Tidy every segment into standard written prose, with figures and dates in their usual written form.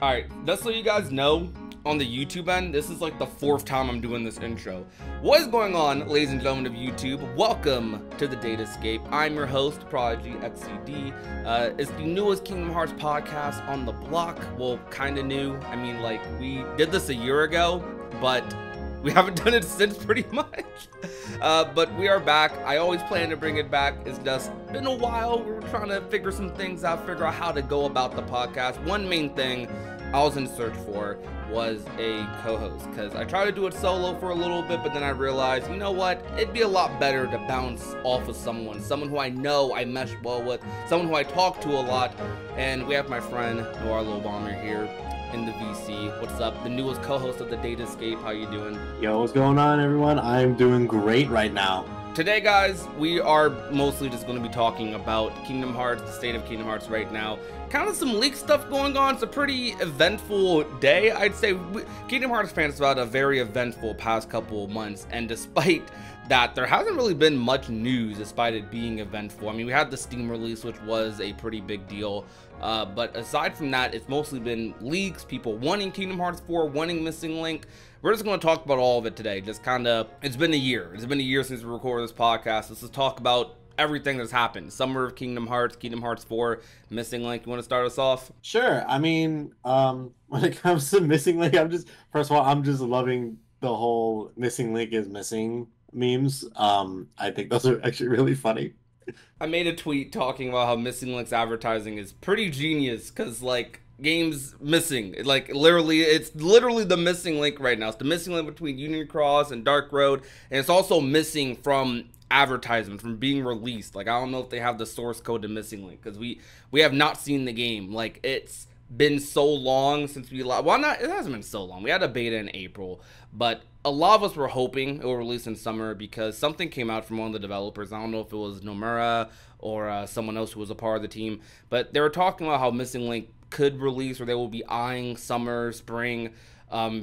Alright, just so you guys know, on the YouTube end, this is like the 4th time I'm doing this intro. What is going on, ladies and gentlemen of YouTube? Welcome to the Datascape. I'm your host, ProdigyxCD. It's the newest Kingdom Hearts podcast on the block. Well, kinda new. I mean, like, we did this a year ago, but we haven't done it since pretty much. But we are back. I always plan to bring it back. It's just been a while. We're trying to figure some things out, figure out how to go about the podcast. One main thing I was in search for was a co-host, because I tried to do it solo for a little bit, but then I realized, you know what, it'd be a lot better to bounce off of someone who I know I mesh well with, someone who I talk to a lot. And we have my friend Noir Little Bomber here in the VC. What's up? The newest co-host of the Datascape. How you doing? Yo, what's going on, everyone? I'm doing great right now. Today, guys, we are mostly just going to be talking about Kingdom Hearts, the state of Kingdom Hearts right now. Kind of some leak stuff going on. It's a pretty eventful day, I'd say. Kingdom Hearts fans have had a very eventful past couple of months, and despite that, there hasn't really been much news despite it being eventful. I mean, we had the Steam release, which was a pretty big deal, but aside from that, it's mostly been leaks, people wanting Kingdom Hearts 4, wanting Missing Link. We're just going to talk about all of it today. Just kind of, it's been a year since we recorded this podcast. Let's just talk about everything that's happened. Summer of Kingdom Hearts 4, Missing Link. You want to start us off? Sure. I mean, when it comes to Missing Link, first of all, I'm just loving the whole Missing Link is missing memes. I think those are actually really funny. I made a tweet talking about how Missing Link's advertising is pretty genius, because, like, games missing, like, literally, it's literally the missing link right now. It's the missing link between Union Cross and Dark Road, and it's also missing from advertisement, from being released. Like, I don't know if they have the source code to Missing Link, because we have not seen the game. Like, it's been so long since we, well, not, it hasn't been so long. We had a beta in April, but a lot of us were hoping it would release in summer, because something came out from one of the developers. I don't know if it was Nomura or someone else who was a part of the team, but they were talking about how Missing Link could release, or they will be eyeing summer, spring,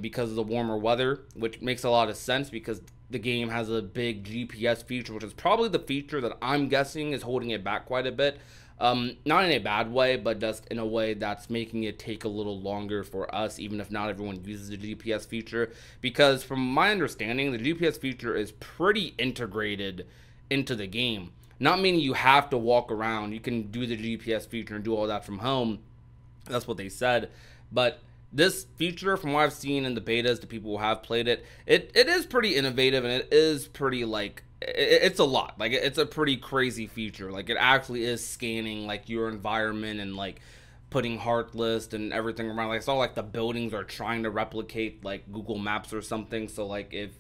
because of the warmer weather, which makes a lot of sense, because the game has a big GPS feature, which is probably the feature that I'm guessing is holding it back quite a bit. Not in a bad way, but just in a way that's making it take a little longer for us, even if not everyone uses the GPS feature. Because from my understanding, the GPS feature is pretty integrated into the game. Not meaning you have to walk around. You can do the GPS feature and do all that from home. That's what they said. But this feature, from what I've seen in the betas, the people who have played it, it is pretty innovative, and it is pretty, like, it's a lot. Like, it's a pretty crazy feature. Like, it actually is scanning, like, your environment and, like, putting heart list and everything around. Like, I saw, like, the buildings are trying to replicate, like, Google Maps or something. So, like, if,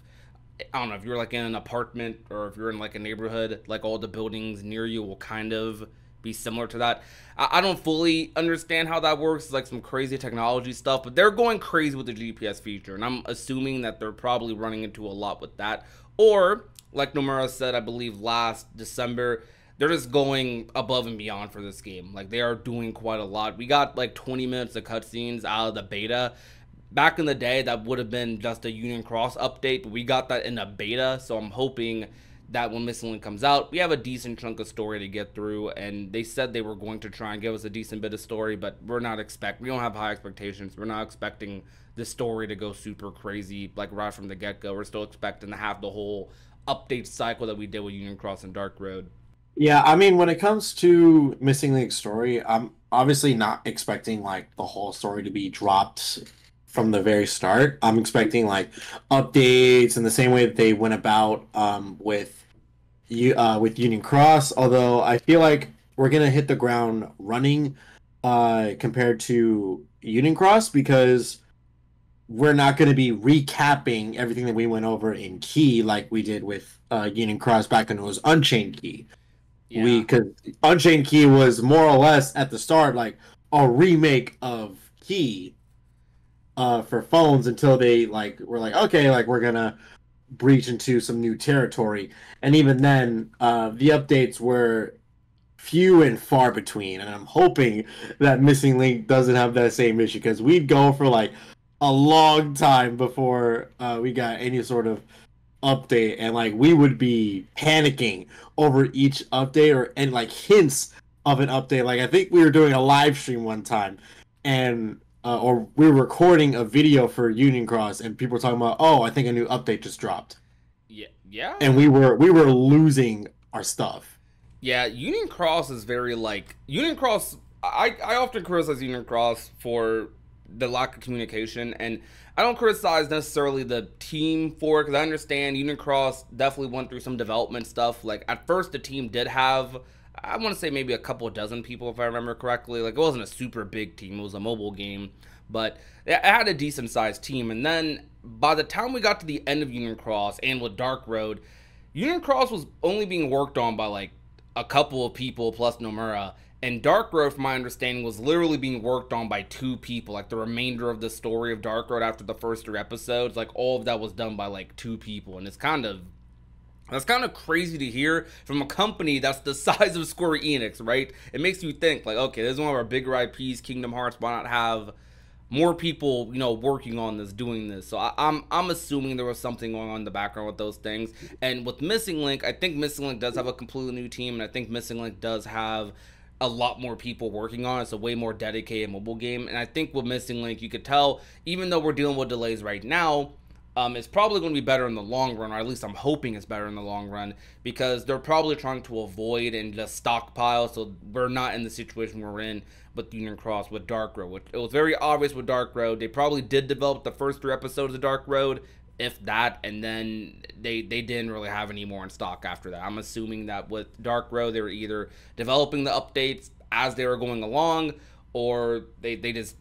I don't know, if you're, like, in an apartment or if you're in, like, a neighborhood, like, all the buildings near you will kind of be similar to that. I don't fully understand how that works. It's like some crazy technology stuff, but they're going crazy with the GPS feature, and I'm assuming that they're probably running into a lot with that. Or, like Nomura said, I believe last December, they're just going above and beyond for this game. Like, they are doing quite a lot. We got like 20 minutes of cutscenes out of the beta. Back in the day, that would have been just a Union Cross update, but we got that in a beta, so I'm hoping that when Missing Link comes out, we have a decent chunk of story to get through. And they said they were going to try and give us a decent bit of story, but we don't have high expectations. We're not expecting the story to go super crazy, like, right from the get-go. We're still expecting to have the whole update cycle that we did with Union Cross and Dark Road. Yeah, I mean, when it comes to Missing Link's story, I'm obviously not expecting, like, the whole story to be dropped from the very start. I'm expecting, like, updates in the same way that they went about with Union Cross. Although I feel like we're gonna hit the ground running compared to Union Cross, because we're not going to be recapping everything that we went over in Key like we did with Union Cross back when it was Unchained Key. Yeah. Because Unchained Key was more or less at the start like a remake of Key for phones, until they were like, okay, like, we're gonna breach into some new territory. And even then, the updates were few and far between, and I'm hoping that Missing Link doesn't have that same issue, because we'd go for like a long time before we got any sort of update, and like we would be panicking over each update and like hints of an update. Like, I think we were doing a live stream one time, and or we were recording a video for Union Cross, and people were talking about, oh, I think a new update just dropped, Yeah, yeah, and we were losing our stuff. yeah. Union Cross is very like Union Cross. I often criticize Union Cross for the lack of communication, and I don't criticize necessarily the team for it because I understand Union Cross definitely went through some development stuff. Like at first, the team did have, I want to say maybe a couple dozen people if I remember correctly. Like it wasn't a super big team; it was a mobile game, but it had a decent sized team. And then by the time we got to the end of Union Cross and with Dark Road, Union Cross was only being worked on by like a couple of people plus Nomura. And Dark Road, from my understanding, was literally being worked on by 2 people. Like the remainder of the story of Dark Road after the first 3 episodes, like all of that was done by like 2 people. And that's kind of crazy to hear from a company that's the size of Square Enix, right? It makes you think like, okay, this is one of our bigger IPs, Kingdom Hearts. Why not have more people, working on this, doing this? So I'm assuming there was something going on in the background with those things. And with Missing Link, I think Missing Link does have a completely new team, and I think Missing Link does have a lot more people working on it. It's a way more dedicated mobile game, and I think with Missing Link, you could tell, even though we're dealing with delays right now, it's probably going to be better in the long run, or at least I'm hoping it's better in the long run, because they're probably trying to avoid and just stockpile, so we're not in the situation we're in with Union Cross, with Dark Road, which it was very obvious with Dark Road. They probably did develop the first 3 episodes of Dark Road, if that, and then they didn't really have any more in stock after that. I'm assuming that with Dark Road, they were either developing the updates as they were going along, or they just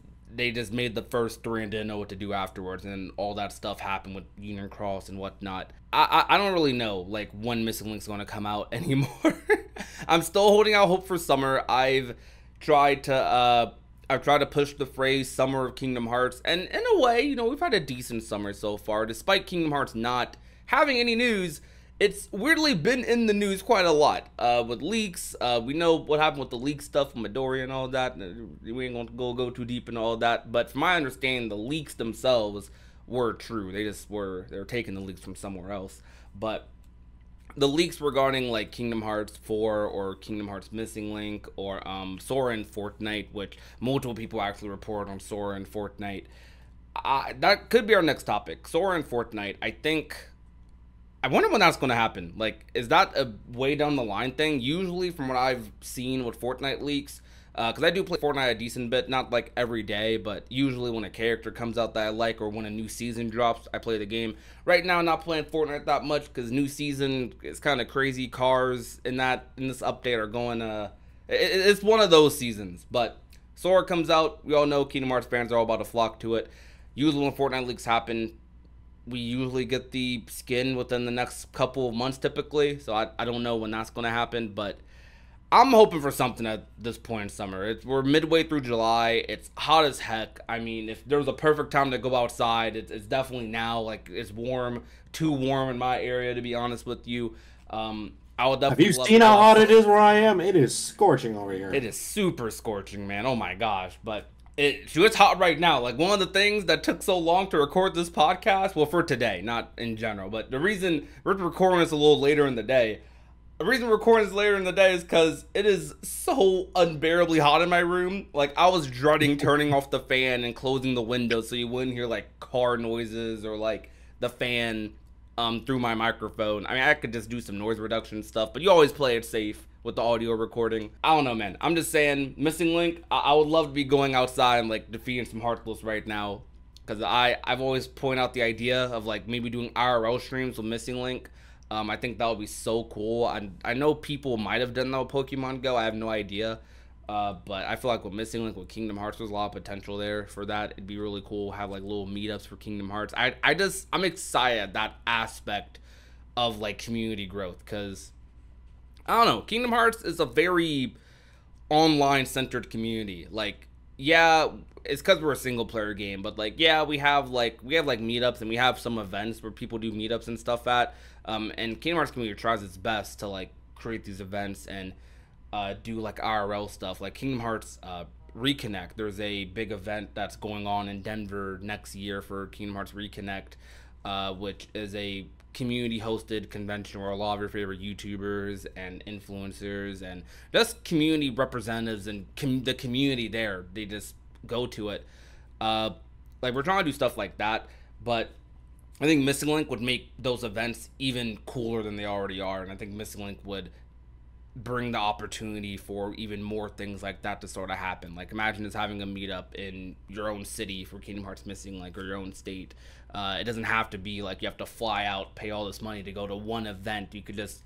made the first 3 and didn't know what to do afterwards, and all that stuff happened with Union Cross and whatnot. I don't really know like when Missing Link's going to come out anymore. I'm still holding out hope for summer. I've tried to push the phrase Summer of Kingdom Hearts, and in a way, we've had a decent summer so far. Despite Kingdom Hearts not having any news, it's weirdly been in the news quite a lot. With leaks, we know what happened with the leak stuff from Midoriya and all that. We ain't gonna go too deep into all that, but from my understanding, the leaks themselves were true. They were taking the leaks from somewhere else. But the leaks regarding like Kingdom Hearts 4 or Kingdom Hearts Missing Link or Sora and Fortnite, which multiple people actually report on Sora and Fortnite. That could be our next topic. Sora and Fortnite. I wonder when that's going to happen. Like, is that a way down the line thing? Usually, from what I've seen with Fortnite leaks, because I do play Fortnite a decent bit, not like every day, but usually when a character comes out that I like or when a new season drops, I play the game. Right now, I'm not playing Fortnite that much because new season is kind of crazy. Cars in this update are going. It's one of those seasons. But Sora comes out. We all know Kingdom Hearts fans are all about to flock to it. Usually when Fortnite leaks happen, we usually get the skin within the next couple of months typically. So I don't know when that's going to happen, but I'm hoping for something at this point in summer. We're midway through July. It's hot as heck. I mean, if there was a perfect time to go outside, it's definitely now. Like, it's warm, too warm in my area, to be honest with you. I would definitely. Have you seen how hot it is where I am? It is scorching over here. It is super scorching, man. Oh my gosh. But it's hot right now. Like, one of the things that took so long to record this podcast, well, for today, not in general, but the reason we're recording this a little later in the day. The reason we're recording this later in the day is because it is so unbearably hot in my room. Like, I was dreading turning off the fan and closing the window so you wouldn't hear, like, car noises or, like, the fan through my microphone. I mean, I could just do some noise reduction stuff, but you always play it safe with the audio recording. I don't know, man. I'm just saying, Missing Link, I would love to be going outside and, like, defeating some Heartless right now. Because I've always pointed out the idea of, like, maybe doing IRL streams with Missing Link. I think that would be so cool. I know people might have done that with Pokemon Go. I have no idea. But I feel like with Missing Link, with Kingdom Hearts, there's a lot of potential there for that. It'd be really cool. Have like little meetups for Kingdom Hearts. I'm excited at that aspect of like community growth. Because, I don't know, Kingdom Hearts is a very online centered community. Like, yeah, it's because we're a single player game, but like, yeah, we have meetups and we have some events where people do meetups and stuff at. And Kingdom Hearts community tries its best to like create these events and do like IRL stuff. Like Kingdom Hearts Reconnect, there's a big event that's going on in Denver next year for Kingdom Hearts Reconnect, which is a community hosted convention where a lot of your favorite YouTubers and influencers and just community representatives and the community there, they just go to it. Like we're trying to do stuff like that, but I think Missing Link would make those events even cooler than they already are, and I think Missing Link would bring the opportunity for even more things like that to sort of happen. Like imagine just having a meetup in your own city for Kingdom Hearts Missing Link, or your own state. It doesn't have to be like you have to fly out, pay all this money to go to one event. You could just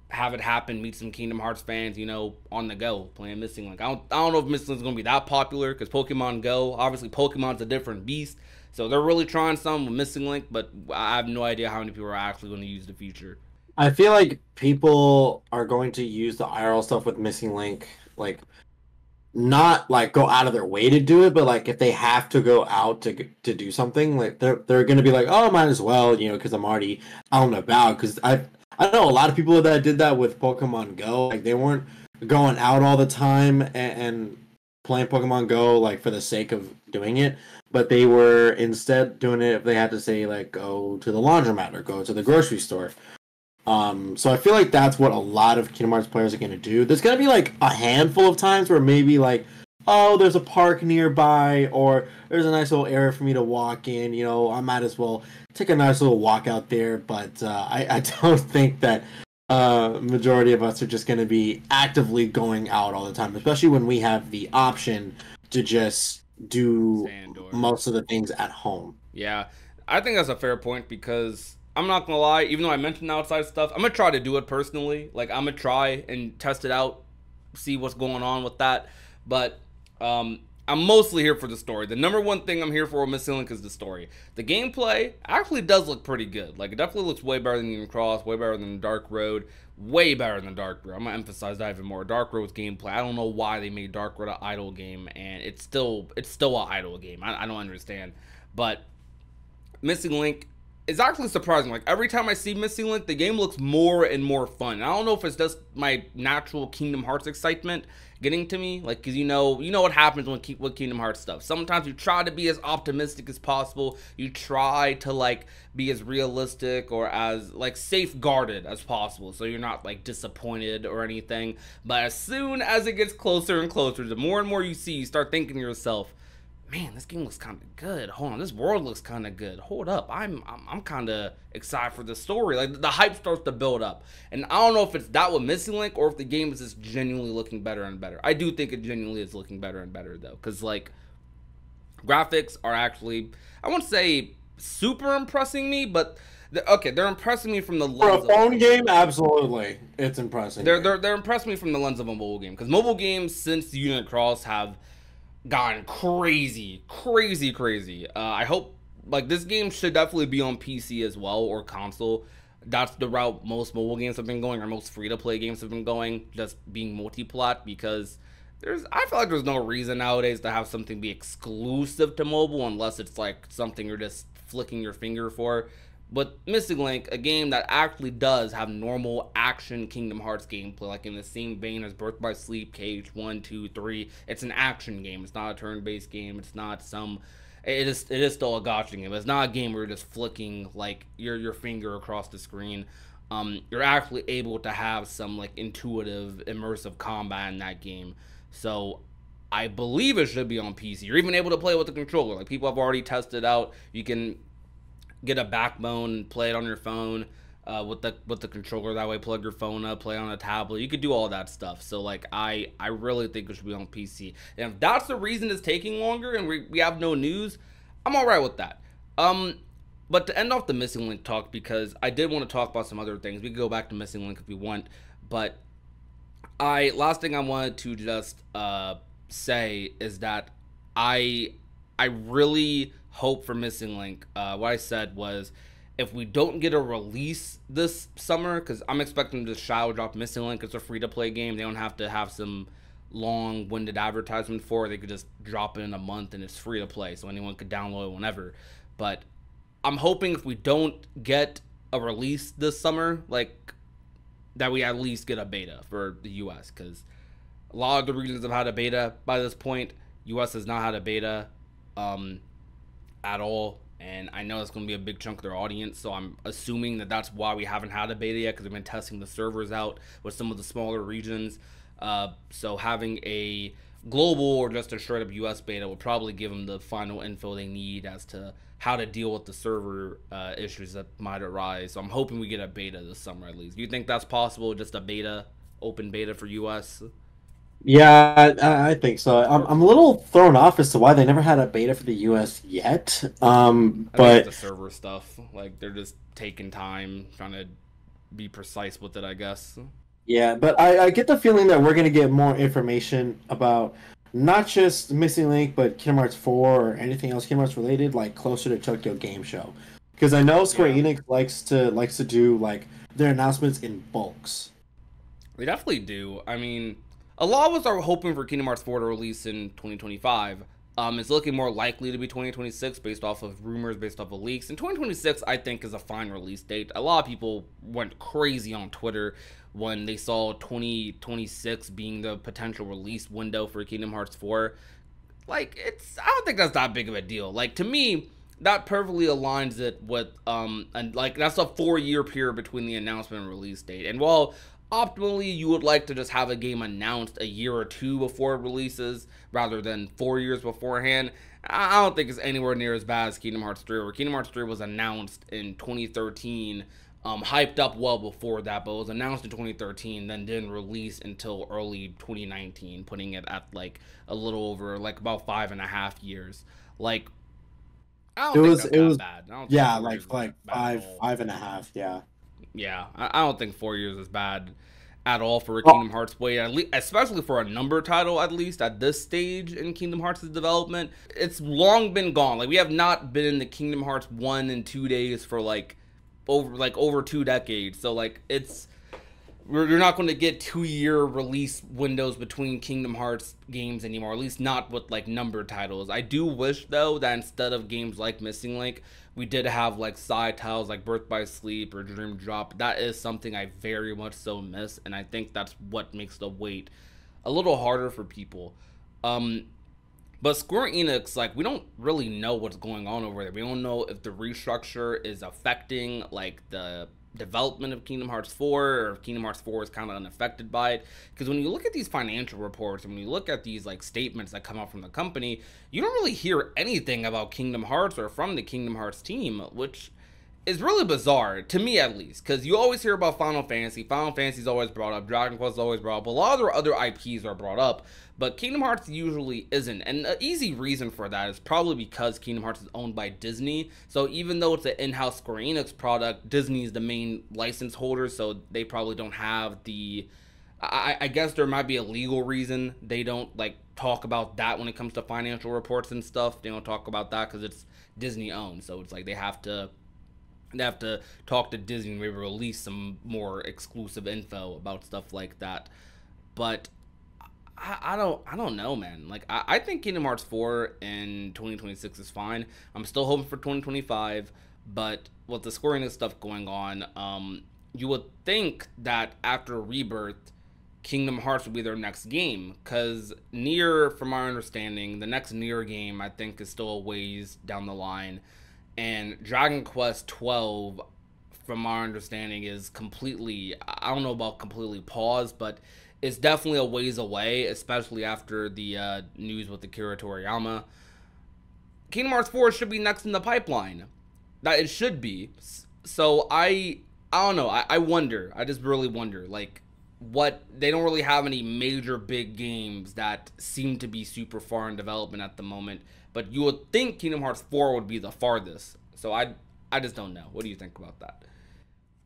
have it happen, meet some Kingdom Hearts fans, you know, on the go playing Missing Link. I don't know if Missing Link's going to be that popular because Pokemon Go, obviously Pokemon's a different beast. So they're really trying something with Missing Link, but I have no idea how many people are actually going to use the feature. I feel like people are going to use the IRL stuff with Missing Link, like not like go out of their way to do it, but like if they have to go out to do something, like they're going to be like, oh, might as well, you know, because I'm already out and about. Because I know a lot of people that did that with Pokemon Go. Like they weren't going out all the time and playing Pokemon Go like for the sake of doing it, but they were instead doing it if they had to say like go to the laundromat or go to the grocery store. So I feel like that's what a lot of Kingdom Hearts players are going to do. There's going to be like a handful of times where maybe like, oh, there's a park nearby, or there's a nice little area for me to walk in. You know, I might as well take a nice little walk out there. But I don't think that majority of us are just going to be actively going out all the time, especially when we have the option to just do most of the things at home. Yeah, I think that's a fair point because I'm not gonna lie, even though I mentioned outside stuff, I'm gonna try to do it personally. Like I'm gonna try and test it out, see what's going on with that. But I'm mostly here for the story. The number one thing I'm here for with Missing Link is the story. The gameplay actually does look pretty good. Like it definitely looks way better than Union Cross, way better than Dark Road, way better than Dark Road. I'm gonna emphasize that even more. Dark Road's gameplay, I don't know why they made Dark Road an idle game, and it's still an idle game. I don't understand. But Missing Link is actually surprising. Like every time I see Missing Link, the game looks more and more fun. I don't know if it's just my natural Kingdom Hearts excitement getting to me, like, because you know what happens with Kingdom Hearts stuff. Sometimes you try to be as optimistic as possible. You try to like be as realistic or as like safeguarded as possible, so you're not like disappointed or anything. But as soon as it gets closer and closer, the more and more you see, you start thinking to yourself, man, this game looks kind of good. Hold on, this world looks kind of good. Hold up, I'm kind of excited for the story. Like the hype starts to build up, and I don't know if it's that with Missing Link or if the game is just genuinely looking better and better. I do think it genuinely is looking better and better though, because like graphics are actually, I won't say super impressing me, but they're impressing me from the lens for a phone game. Absolutely, it's impressing. They're impressing me from the lens of a mobile game, because mobile games since Unit Cross have gone crazy. I hope like this game should definitely be on PC as well, or console. That's the route most mobile games have been going, or most free-to-play games have been going, just being multi-plat, because I feel like there's no reason nowadays to have something be exclusive to mobile unless it's like something you're just flicking your finger for. But Missing Link, a game that actually does have normal action Kingdom Hearts gameplay, like in the same vein as Birth by Sleep, KH1, 2, 3. It's an action game. It's not a turn-based game. It's not some. It is still a gacha game. It's not a game where you're just flicking like your finger across the screen. You're actually able to have some like intuitive, immersive combat in that game. So I believe it should be on PC. You're even able to play with the controller. Like people have already tested out. You can get a backbone, play it on your phone with the controller. That way, plug your phone up, play on a tablet. You could do all that stuff. So like I really think it should be on PC. And if that's the reason it's taking longer and we have no news, I'm all right with that. But to end off the Missing Link talk, because I did want to talk about some other things. We could go back to Missing Link if we want. But last thing I wanted to just say is that I really hope for Missing Link. What I said was, if we don't get a release this summer, because I'm expecting to shadow drop Missing Link. It's a free-to-play game. They don't have to have some long-winded advertisement for it. They could just drop it in a month and it's free to play, so anyone could download it whenever. But I'm hoping if we don't get a release this summer, like that we at least get a beta for the US, because a lot of the regions have had a beta by this point. US has not had a beta at all, and I know it's going to be a big chunk of their audience, so I'm assuming that that's why we haven't had a beta yet, because we've been testing the servers out with some of the smaller regions. So having a global or just a straight up US beta will probably give them the final info they need as to how to deal with the server issues that might arise. So I'm hoping we get a beta this summer at least. Do you think that's possible? Just a beta, open beta for US? Yeah, I think so. I'm a little thrown off as to why they never had a beta for the US yet. I think it's But the server stuff. Like they're just taking time, trying to be precise with it, I guess. yeah, but I get the feeling that we're gonna get more information about not just Missing Link, but Kingdom Hearts 4 or anything else Kingdom Hearts related, like closer to Tokyo Game Show. Because I know Square Yeah, Enix likes to do like their announcements in bulks. they definitely do. I mean, a lot of us are hoping for Kingdom Hearts 4 to release in 2025. It's looking more likely to be 2026 based off of rumors, based off of leaks. And 2026, I think, is a fine release date. A lot of people went crazy on Twitter when they saw 2026 being the potential release window for Kingdom Hearts 4. Like, I don't think that's that big of a deal. Like, to me, that perfectly aligns it with and like that's a 4 year period between the announcement and release date. And while optimally you would like to just have a game announced a year or two before it releases rather than 4 years beforehand, I don't think it's anywhere near as bad as Kingdom Hearts 3, where Kingdom Hearts 3 was announced in 2013, hyped up well before that, but it was announced in 2013, then didn't release until early 2019, putting it at like a little over like about 5.5 years. Like, I It don't think was that's it that was bad. I don't think yeah, 4 years is like that bad at all. five and a half, yeah. Yeah, I don't think 4 years is bad at all for a Well, Kingdom Hearts play, at least, especially for a number title. At least at this stage in Kingdom Hearts' development, it's long been gone. Like we have not been in the Kingdom Hearts 1 and 2 days for over 2 decades. So like you're not going to get 2 year release windows between Kingdom Hearts games anymore, at least not with like numbered titles. I do wish though that instead of games like Missing Link, we did have like side titles like Birth by Sleep or Dream Drop. That is something I very much so miss, and I think that's what makes the wait a little harder for people. Um, but Square Enix, like, we don't really know what's going on over there. We don't know if the restructure is affecting, like, the development of Kingdom Hearts 4, or if Kingdom Hearts 4 is kind of unaffected by it. Because when you look at these financial reports and when you look at these, like, statements that come out from the company, you don't really hear anything about Kingdom Hearts or from the Kingdom Hearts team, which is really bizarre, to me at least, because you always hear about Final Fantasy. Final Fantasy is always brought up. Dragon Quest is always brought up. A lot of their other IPs are brought up, but Kingdom Hearts usually isn't. And an easy reason for that is probably because Kingdom Hearts is owned by Disney. So even though it's an in-house Square Enix product, Disney is the main license holder, so they probably don't have the... I guess there might be a legal reason they don't like talk about that when it comes to financial reports and stuff. They don't talk about that because it's Disney owned. So it's like they have to talk to Disney and maybe release some more exclusive info about stuff like that. But I don't know, man. Like I think Kingdom Hearts 4 in 2026 is fine. I'm still hoping for 2025, but with the Square Enix stuff going on, you would think that after Rebirth, Kingdom Hearts would be their next game, because Nier, from our understanding, the next Nier game I think is still a ways down the line, and Dragon Quest 12, from our understanding, is completely, I don't know about completely paused, but it's definitely a ways away, especially after the news with Akira Toriyama. Kingdom Hearts 4 should be next in the pipeline. That it should be. So I don't know. I wonder. I just really wonder. Like, what, they don't really have any major big games that seem to be super far in development at the moment. But you would think Kingdom Hearts 4 would be the farthest. So I just don't know. What do you think about that?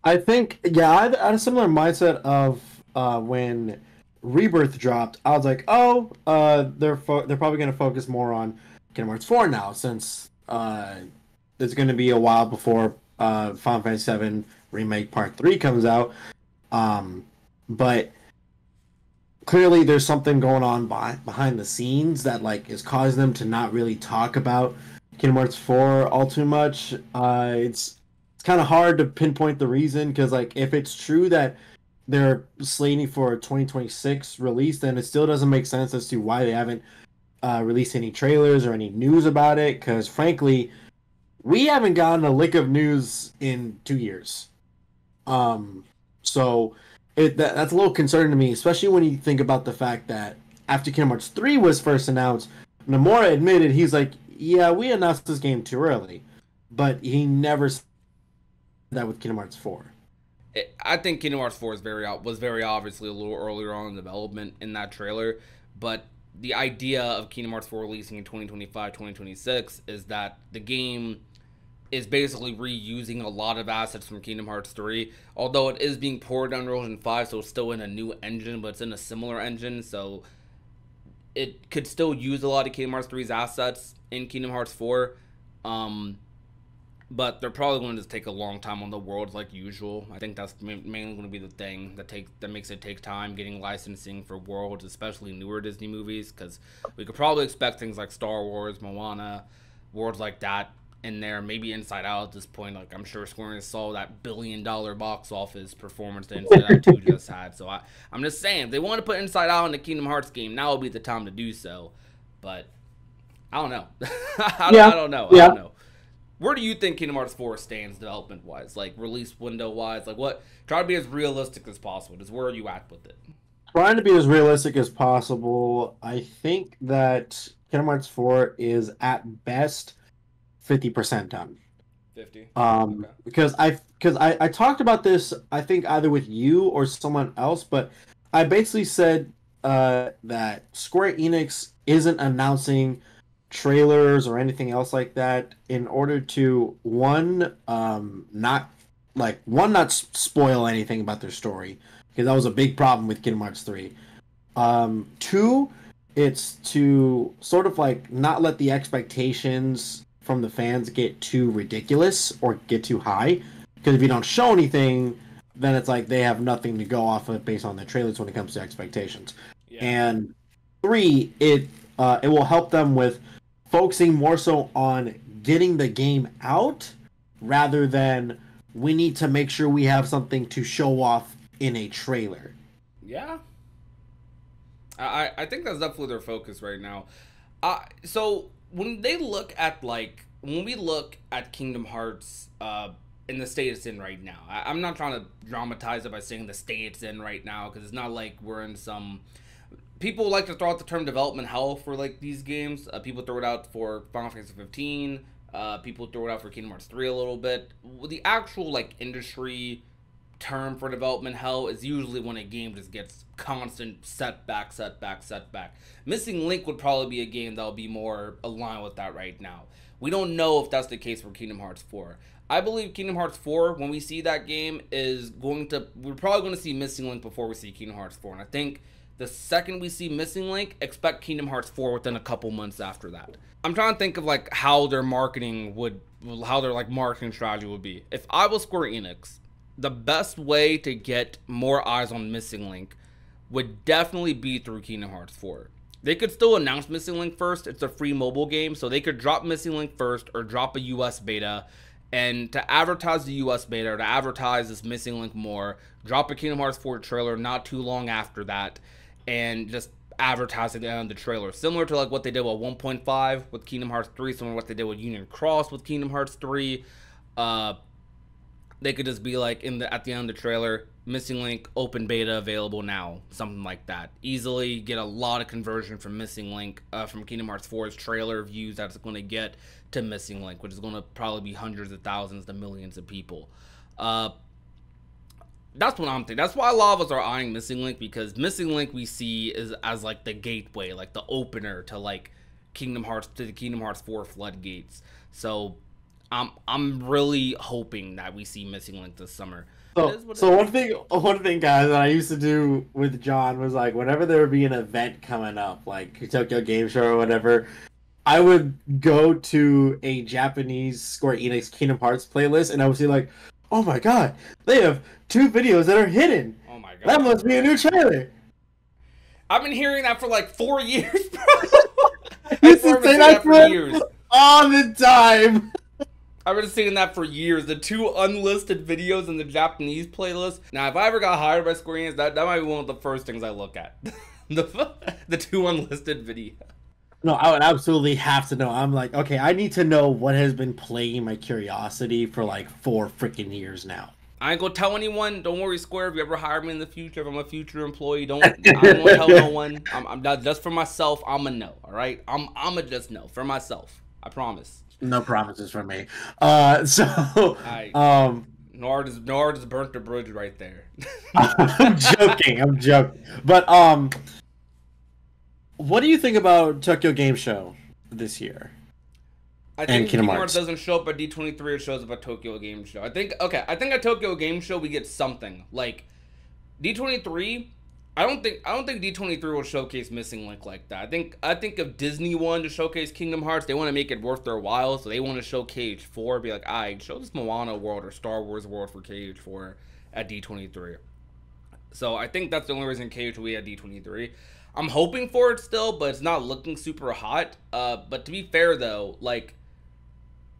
I think, yeah, I had a similar mindset of when Rebirth dropped. I was like, oh, they're probably going to focus more on Kingdom Hearts 4 now, since it's going to be a while before Final Fantasy 7 Remake Part 3 comes out. But clearly there's something going on behind the scenes that like is causing them to not really talk about Kingdom Hearts 4 all too much. It's kind of hard to pinpoint the reason, because like if it's true that they're slating for a 2026 release, then it still doesn't make sense as to why they haven't released any trailers or any news about it, because frankly we haven't gotten a lick of news in 2 years. So that's a little concerning to me, especially when you think about the fact that after Kingdom Hearts 3 was first announced, Nomura admitted he's like, yeah, we announced this game too early, but he never said that with Kingdom Hearts 4. I think Kingdom Hearts 4 was very obviously a little earlier on in development in that trailer, but the idea of Kingdom Hearts 4 releasing in 2025, 2026 is that the game is basically reusing a lot of assets from Kingdom Hearts 3, although it is being ported on Unreal Engine 5, so it's still in a new engine, but it's in a similar engine, so it could still use a lot of Kingdom Hearts 3's assets in Kingdom Hearts 4, but they're probably going to take a long time on the world like usual. I think that's mainly going to be the thing that makes it take time getting licensing for worlds, especially newer Disney movies, because we could probably expect things like Star Wars, Moana, worlds like that in there, maybe Inside Out at this point. Like, I'm sure Square Enix saw that billion-dollar box office performance that Inside Out 2 just had. So I'm just saying, if they want to put Inside Out in the Kingdom Hearts game, now would be the time to do so. But I don't know. I don't know. Where do you think Kingdom Hearts 4 stands development-wise? Like, release window-wise? Like, what? Try to be as realistic as possible. Just where are you at with it? Trying to be as realistic as possible. I think that Kingdom Hearts 4 is, at best, 50% done. 50? Okay. Because I talked about this, I think, either with you or someone else, but I basically said that Square Enix isn't announcing trailers or anything else like that in order to not spoil anything about their story, because that was a big problem with Kingdom Hearts 3. 2, it's to sort of like not let the expectations from the fans get too ridiculous or get too high, because if you don't show anything, then it's like they have nothing to go off of based on the trailers when it comes to expectations. Yeah. And 3, it will help them with focusing more so on getting the game out rather than we need to make sure we have something to show off in a trailer. Yeah. I think that's definitely their focus right now. So when we look at Kingdom Hearts in the state it's in right now, I'm not trying to dramatize it by saying the state it's in right now, because it's not like we're in some... People like to throw out the term development hell for like these games. People throw it out for Final Fantasy 15. People throw it out for Kingdom Hearts 3 a little bit. The actual like industry term for development hell is usually when a game just gets constant setback. Missing Link would probably be a game that'll be more aligned with that right now. We don't know if that's the case for Kingdom Hearts 4. I believe Kingdom Hearts 4, when we see that game, we're probably going to see Missing Link before we see Kingdom Hearts 4. And I think the second we see Missing Link, expect Kingdom Hearts 4 within a couple months after that. I'm trying to think of like how their marketing strategy would be. If I was Square Enix, the best way to get more eyes on Missing Link would definitely be through Kingdom Hearts 4. They could still announce Missing Link first. It's a free mobile game, so they could drop Missing Link first or drop a US beta. And to advertise the US beta, or to advertise this Missing Link more, drop a Kingdom Hearts 4 trailer not too long after that, and just advertising it on the trailer, similar to like what they did with 1.5 with Kingdom Hearts 3, similar to what they did with Union Cross with Kingdom Hearts 3. They could just be like at the end of the trailer, Missing Link open beta available now, something like that. Easily get a lot of conversion from Missing Link, from Kingdom Hearts 4's trailer views that it's going to get to Missing Link, which is going to probably be hundreds of thousands to millions of people. That's what I'm thinking. That's why a lot of us are eyeing Missing Link, because Missing Link we see as like the gateway, like the opener to like the Kingdom Hearts 4 floodgates. So I'm really hoping that we see Missing Link this summer. So one thing, guys, that I used to do with John was like whenever there would be an event coming up, like Tokyo Game Show or whatever, I would go to a Japanese Square Enix Kingdom Hearts playlist, and I would see like, oh my god, they have 2 videos that are hidden. Oh my god, that must be a new trailer. I've been hearing that for like 4 years, bro. I used to say that for years. All the time. I've been seeing that for years. The 2 unlisted videos in the Japanese playlist. Now, if I ever got hired by Square Enix, that might be one of the first things I look at. the 2 unlisted videos. No, I would absolutely have to know. I'm like, okay, I need to know what has been plaguing my curiosity for like 4 freaking years now. I ain't gonna tell anyone. Don't worry, Square. If you ever hire me in the future, if I'm a future employee, I don't want to tell no one. I'm just for myself. I'm a no. All right. I'm a just no for myself. I promise. No promises from me. So Nord is burnt the bridge right there. I'm joking. I'm joking. But what do you think about Tokyo Game Show this year? I think Kingdom Hearts doesn't show up at D23. It shows up at Tokyo Game Show. I think at Tokyo Game Show we get something like D23. I don't think D23 will showcase Missing Link like that. I think if Disney wanted to showcase Kingdom Hearts, they want to make it worth their while, so they want to show KH4, be like, "Alright, show this Moana world or Star Wars world for KH4 at D23." So I think that's the only reason KH will be at D23. I'm hoping for it still, but it's not looking super hot. But to be fair though, like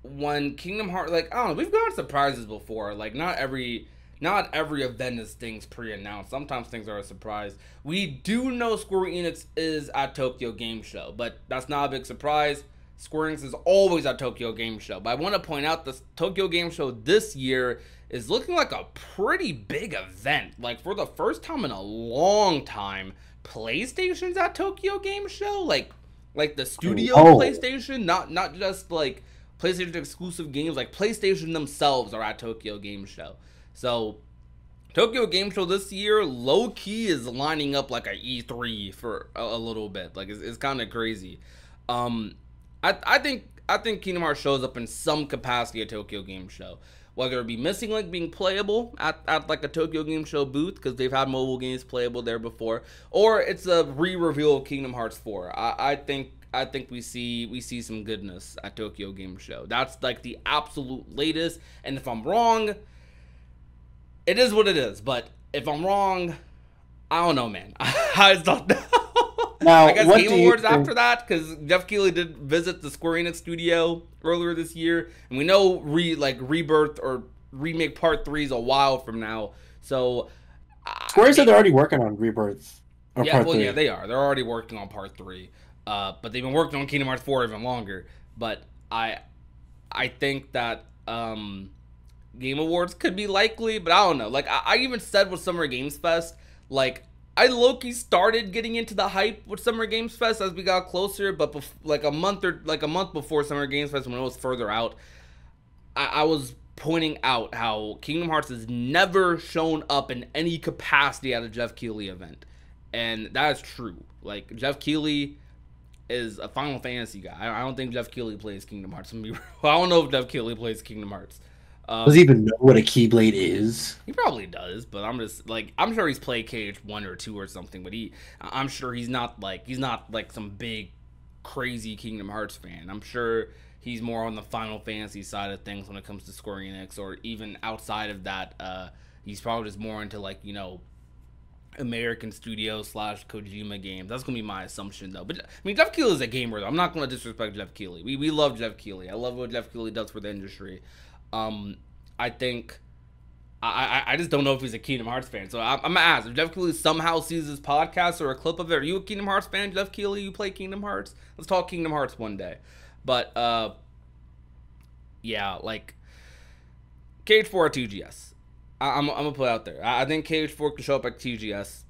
when Kingdom Hearts, like I don't know, we've gotten surprises before. Like not every event is things pre-announced. Sometimes things are a surprise. We do know Square Enix is at Tokyo Game Show, but that's not a big surprise. Square Enix is always at Tokyo Game Show. But I want to point out this Tokyo Game Show this year is looking like a pretty big event. Like for the first time in a long time, PlayStation's at Tokyo Game Show. Like the studio PlayStation, not just like PlayStation exclusive games, like PlayStation themselves are at Tokyo Game Show. So Tokyo Game Show this year, low key, is lining up like a E3 for a little bit. Like it's kind of crazy. I think Kingdom Hearts shows up in some capacity at Tokyo Game Show, whether it be Missing Link being playable at like a Tokyo Game Show booth because they've had mobile games playable there before, or it's a re-reveal of Kingdom Hearts 4. I think we see some goodness at Tokyo Game Show. That's like the absolute latest. And if I'm wrong, it is what it is. But if I'm wrong, I don't know, man. I just don't know. Now, I guess Game Awards after that, because Jeff Keighley did visit the Square Enix studio earlier this year, and we know Rebirth or Remake Part 3 is a while from now. So Square said they're already working on Rebirth. Part 3. Yeah, they are. They're already working on Part 3. But they've been working on Kingdom Hearts 4 even longer. But I think that Game Awards could be likely, but I don't know. Like I even said with Summer Games Fest, like I low-key started getting into the hype with Summer Games Fest as we got closer, but like a month before Summer Games Fest, when it was further out, I was pointing out how Kingdom Hearts has never shown up in any capacity at a Jeff Keighley event, and that is true. Like Jeff Keighley is a Final Fantasy guy. I don't think Jeff Keighley plays Kingdom Hearts. I don't know if Jeff Keighley plays Kingdom Hearts. Does he even know what a Keyblade is? He probably does, but I'm sure he's played KH1 or 2 or something, but I'm sure he's not like some big crazy Kingdom Hearts fan. I'm sure he's more on the Final Fantasy side of things when it comes to Square Enix, or even outside of that, he's probably just more into like, you know, American studio / Kojima games. That's gonna be my assumption though. But I mean, Jeff Keighley is a gamer though. I'm not gonna disrespect Jeff Keighley. We love Jeff Keighley. I love what Jeff Keighley does for the industry. I think I just don't know if he's a Kingdom Hearts fan. So I'm gonna ask if Jeff Keighley somehow sees this podcast or a clip of it. Are you a Kingdom Hearts fan, Jeff Keighley? You play Kingdom Hearts? Let's talk Kingdom Hearts one day. But yeah, like KH4 at TGS. I'm gonna put it out there. I think KH4 can show up at TGS.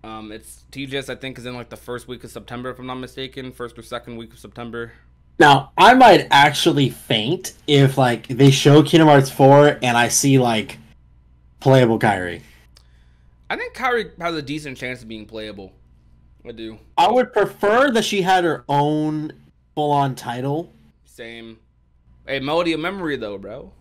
It's TGS. I think is in like the first week of September, if I'm not mistaken, first or second week of September. Now, I might actually faint if like they show Kingdom Hearts 4 and I see like playable Kairi. I think Kairi has a decent chance of being playable. I do. I would prefer that she had her own full-on title. Same. Hey, Melody of Memory though, bro.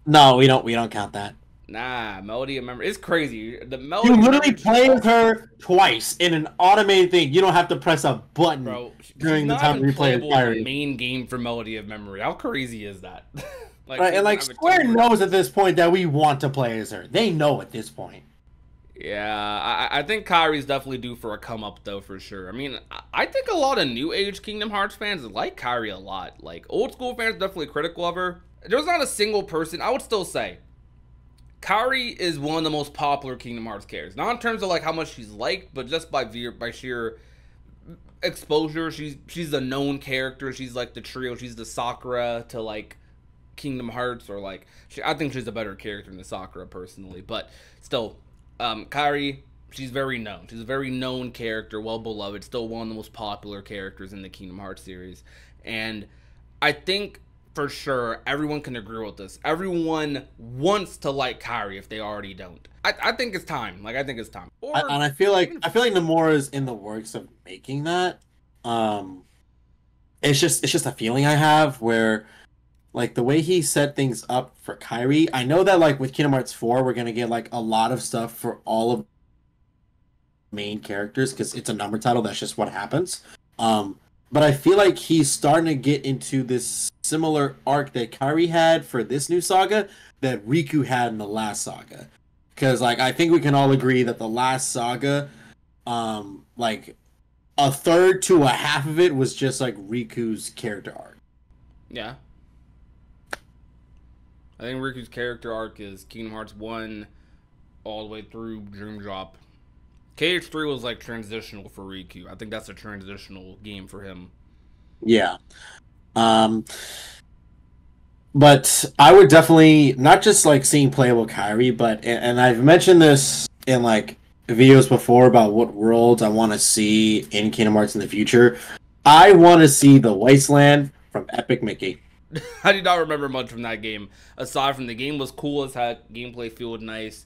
No, we don't count that. Nah, Melody of Memory. It's crazy. The Melody. You literally play with her twice in an automated thing. You don't have to press a button, bro, during the time you play the main game for Melody of Memory. How crazy is that? Like, right, and like Square knows at this point that we want to play as her. They know at this point. Yeah, I think Kairi's definitely due for a come up though, for sure. I mean, I think a lot of new age Kingdom Hearts fans like Kairi a lot. Like old school fans definitely critical of her. There's not a single person. I would still say Kairi is one of the most popular Kingdom Hearts characters. Not in terms of like how much she's liked, but just by sheer exposure. She's a known character. She's like the trio. She's the Sakura to like Kingdom Hearts, or like I think she's a better character than Sakura personally, but still, Kairi, she's very known. She's a very known character, well beloved, still one of the most popular characters in the Kingdom Hearts series, and I think for sure everyone can agree with this. Everyone wants to like Kairi if they already don't. I think it's time. Like I think it's time. And I feel like Nomura's in the works of making that. It's just a feeling I have where like the way he set things up for Kairi. I know that like with Kingdom Hearts 4 we're gonna get like a lot of stuff for all of the main characters because it's a number title. That's just what happens. But I feel like he's starting to get into this similar arc that Kairi had for this new saga that Riku had in the last saga. Because like I think we can all agree that the last saga, like a third to a half of it was just like Riku's character arc. Yeah. I think Riku's character arc is Kingdom Hearts 1 all the way through Dream Drop. KH3 was like transitional for Riku. I think that's a transitional game for him. Yeah. But I would definitely not just like seeing playable Kairi, but and I've mentioned this in like videos before about what worlds I want to see in Kingdom Hearts in the future. I want to see the Wasteland from Epic Mickey. I do not remember much from that game. Aside from the game was cool as heck, gameplay felt nice.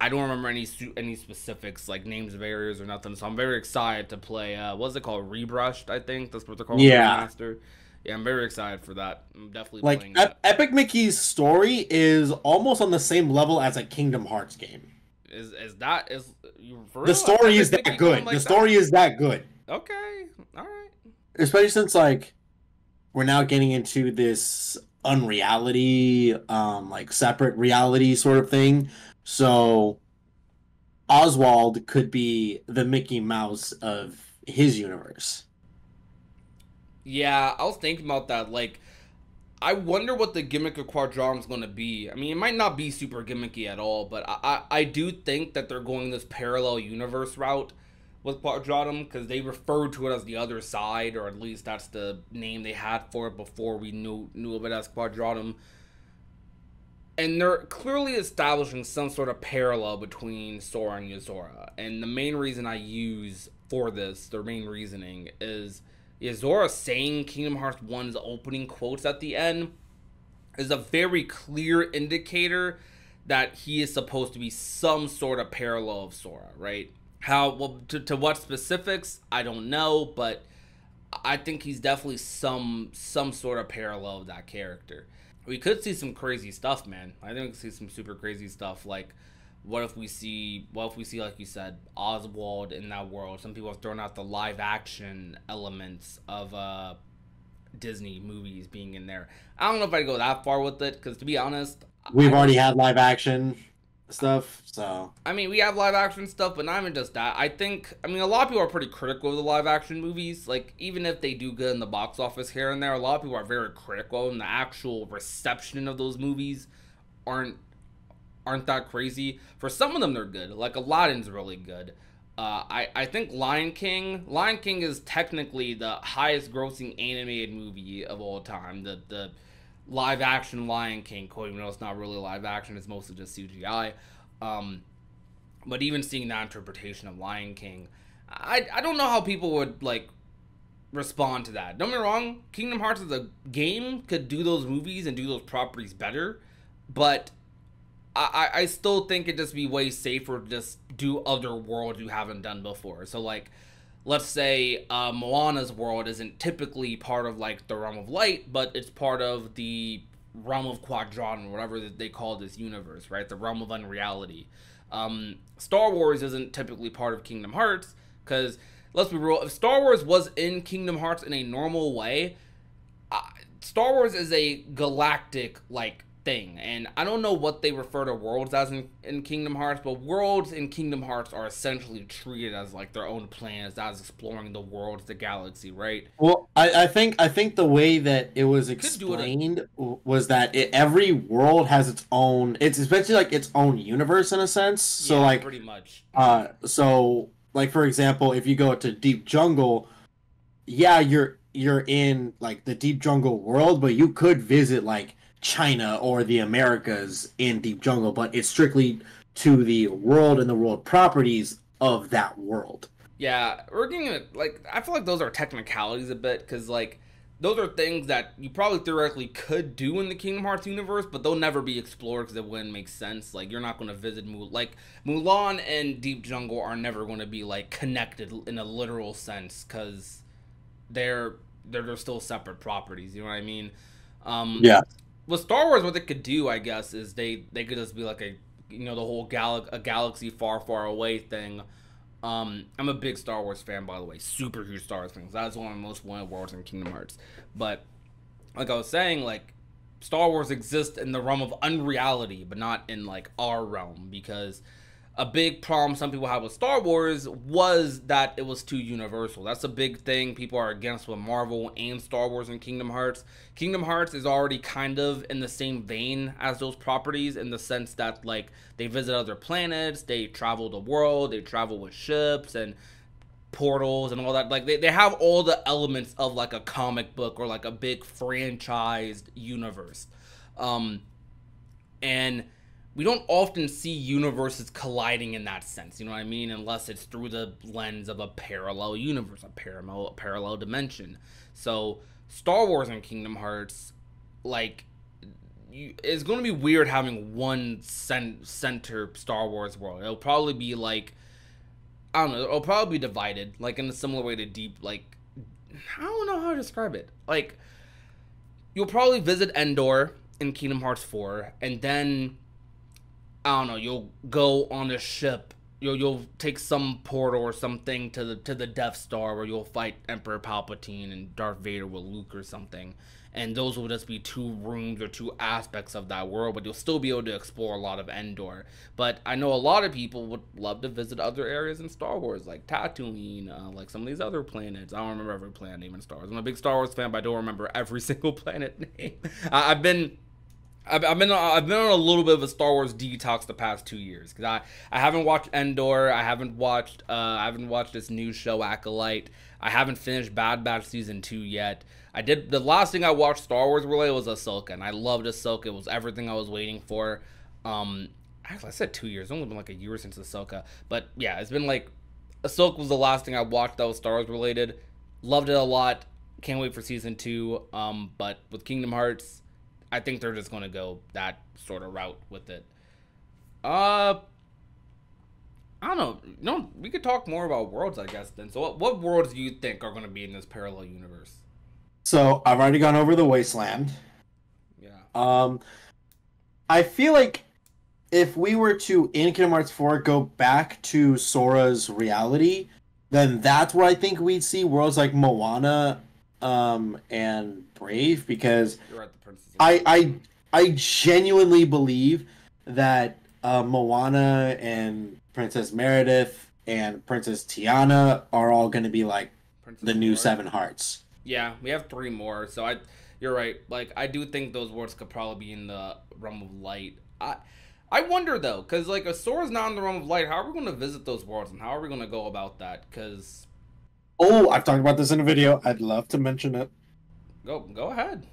I don't remember any specifics like names of areas or nothing. So I'm very excited to play. What's it called? Rebrushed, I think that's what they're calling. Yeah. Master. Yeah, I'm very excited for that. I'm definitely like playing that. Epic Mickey's story is almost on the same level as a Kingdom Hearts game. Is that is you for real? The story is that good. Like the story is that good. Okay, all right. Especially since like we're now getting into this unreality, like separate reality sort of thing. So Oswald could be the Mickey Mouse of his universe. Yeah, I was thinking about that. Like, I wonder what the gimmick of Quadrom's going to be. I mean, it might not be super gimmicky at all, but I do think that they're going this parallel universe route with Quadrodom because they referred to it as the other side, or at least that's the name they had for it before we knew of it as Quadrodom. And they're clearly establishing some sort of parallel between Sora and Yozora. And the main reason I use for this, their main reasoning, is Yozora saying Kingdom Hearts 1's opening quotes at the end is a very clear indicator that he is supposed to be some sort of parallel of Sora, right? How, well, to what specifics, I don't know, but I think he's definitely some sort of parallel of that character. We could see some crazy stuff, man. I think we could see some super crazy stuff. Like, what if we see, like you said, Oswald in that world? Some people have thrown out the live action elements of Disney movies being in there. I don't know if I'd go that far with it, because to be honest, we've already had live action stuff, so I mean, we have live action stuff, but not even just that. I mean, a lot of people are pretty critical of the live action movies. Like, even if they do good in the box office here and there, a lot of people are very critical, and the actual reception of those movies aren't that crazy. For some of them, they're good. Like, Aladdin's really good. I think Lion King is technically the highest grossing animated movie of all time. The live action Lion King, quote, even though it's not really live action, it's mostly just CGI. But even seeing that interpretation of Lion King, I don't know how people would like respond to that. Don't get me wrong, Kingdom Hearts as a game could do those movies and do those properties better, but I still think it'd just be way safer to just do other worlds you haven't done before. So like, let's say Moana's world isn't typically part of like the realm of light, but it's part of the realm of Quadron, whatever they call this universe, right? The realm of unreality. Star Wars isn't typically part of Kingdom Hearts, because let's be real, if Star Wars was in Kingdom Hearts in a normal way, Star Wars is a galactic like thing, and I don't know what they refer to worlds as in Kingdom Hearts, but worlds in Kingdom Hearts are essentially treated as like their own planets, as exploring the world, the galaxy, right? Well, I think the way that it was explained was that every world has its own, it's especially like its own universe in a sense. So yeah, like pretty much. So like for example, if you go to Deep Jungle, yeah, you're in like the Deep Jungle world, but you could visit like China or the Americas in Deep Jungle, but it's strictly to the world and the world properties of that world. Yeah, we're getting like I feel like those are technicalities a bit because like those are things that you probably theoretically could do in the Kingdom Hearts universe, but they'll never be explored because it wouldn't make sense. Like you're not going to visit like Mulan and Deep Jungle are never going to be like connected in a literal sense because they're they're still separate properties. You know what I mean? Yeah. With Star Wars, what they could do, I guess, is they could just be like a the whole a galaxy far far away thing. I'm a big Star Wars fan, by the way, super huge Star Wars fan. That's one of my most wanted worlds in Kingdom Hearts. But like I was saying, like Star Wars exists in the realm of unreality, but not in like our realm because a big problem some people have with Star Wars was that it was too universal. That's a big thing people are against with Marvel and Star Wars and Kingdom Hearts. Kingdom Hearts is already kind of in the same vein as those properties in the sense that like they visit other planets, they travel the world, they travel with ships and portals and all that. Like they have all the elements of like a comic book or like a big franchised universe. And we don't often see universes colliding in that sense, you know what I mean? Unless it's through the lens of a parallel universe, a parallel dimension. So Star Wars and Kingdom Hearts, like, it's going to be weird having one center Star Wars world. It'll probably be like, I don't know, it'll probably be divided, like in a similar way to Deep, like, I don't know how to describe it. Like, you'll probably visit Endor in Kingdom Hearts 4, and then I don't know, you'll go on a ship. You'll take some portal or something to the Death Star where you'll fight Emperor Palpatine and Darth Vader with Luke or something. And those will just be two rooms or two aspects of that world, but you'll still be able to explore a lot of Endor. But I know a lot of people would love to visit other areas in Star Wars, like Tatooine, like some of these other planets. I don't remember every planet name in Star Wars. I'm a big Star Wars fan, but I don't remember every single planet name. I've been on a little bit of a Star Wars detox the past 2 years because I haven't watched Endor. I haven't watched this new show Acolyte. I haven't finished Bad Batch season 2 yet. The last thing I watched Star Wars related was Ahsoka, and I loved Ahsoka. It was everything I was waiting for. Actually, I said 2 years. It's only been like a year since Ahsoka, but yeah, it's been like Ahsoka was the last thing I watched that was Star Wars related. Loved it a lot. Can't wait for season 2. But with Kingdom Hearts, I think they're just going to go that sort of route with it. I don't know. No, we could talk more about worlds, I guess, then. So what worlds do you think are going to be in this parallel universe? So I've already gone over the Wasteland. Yeah. I feel like if we were to, in Kingdom Hearts 4, go back to Sora's reality, then that's where I think we'd see worlds like Moana and Brave, because You're right, the princess. I genuinely believe that Moana and Princess Meredith and Princess Tiana are all going to be like Princess the new Lord. Seven Hearts. Yeah, we have 3 more. So you're right. Like I do think those worlds could probably be in the realm of light. I wonder though, because like if Sora's not in the realm of light, how are we going to visit those worlds and how are we going to go about that? Because I've talked about this in a video. I'd love to mention it. go ahead.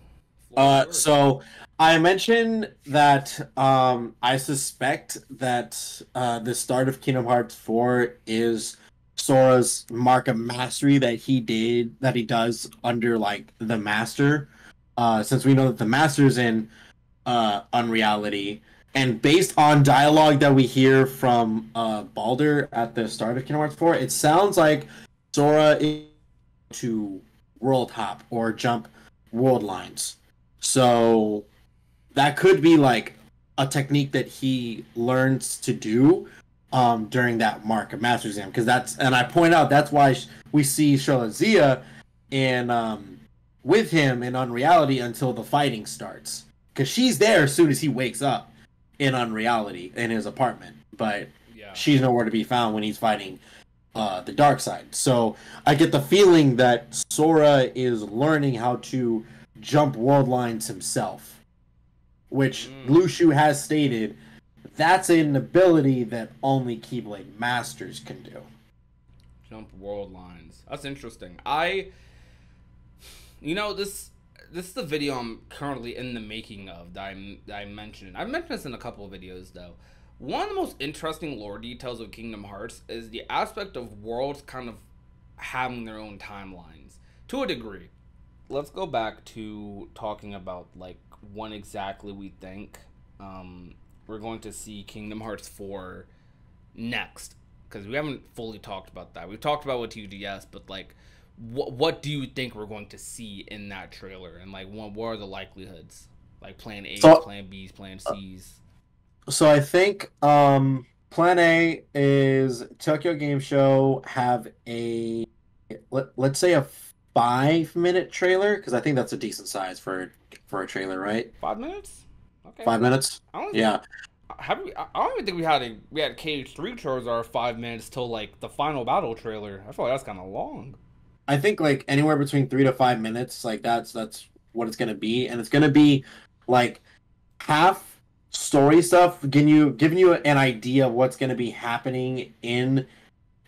So I mentioned that I suspect that the start of Kingdom Hearts 4 is Sora's mark of mastery that he does under like the Master. Since we know that the Master's in Unreality, and based on dialogue that we hear from Baldur at the start of Kingdom Hearts 4, it sounds like Sora is to world hop or jump world lines. So that could be like a technique that he learns to do during that Mark of Master exam, because and I point out that's why we see Charlotte Zia in with him in Unreality until the fighting starts, because she's there as soon as he wakes up in Unreality in his apartment, but she's nowhere to be found when he's fighting the dark side. So I get the feeling that Sora is learning how to jump world lines himself, which Lushu has stated that's an ability that only Keyblade Masters can do. Jump world lines. That's interesting. This this is the video I'm currently in the making of that I mentioned. I've mentioned this in a couple of videos though. One of the most interesting lore details of Kingdom Hearts is the aspect of worlds kind of having their own timelines to a degree. Let's go back to talking about like when exactly we think we're going to see Kingdom Hearts 4 next, because we haven't fully talked about that. We've talked about with TGS, but like what do you think we're going to see in that trailer, and like what are the likelihoods, like plan A's, plan B's, plan C's? So I think plan A is Tokyo Game Show have a let's say a 5-minute trailer, because I think that's a decent size for a trailer, right? 5 minutes? Okay. 5 minutes? Yeah. I don't even think we had KH3 trailers that are 5 minutes till like the final battle trailer. I feel like that's kind of long. I think like anywhere between 3 to 5 minutes, like that's what it's gonna be, and it's gonna be like half story stuff, giving you an idea of what's gonna be happening in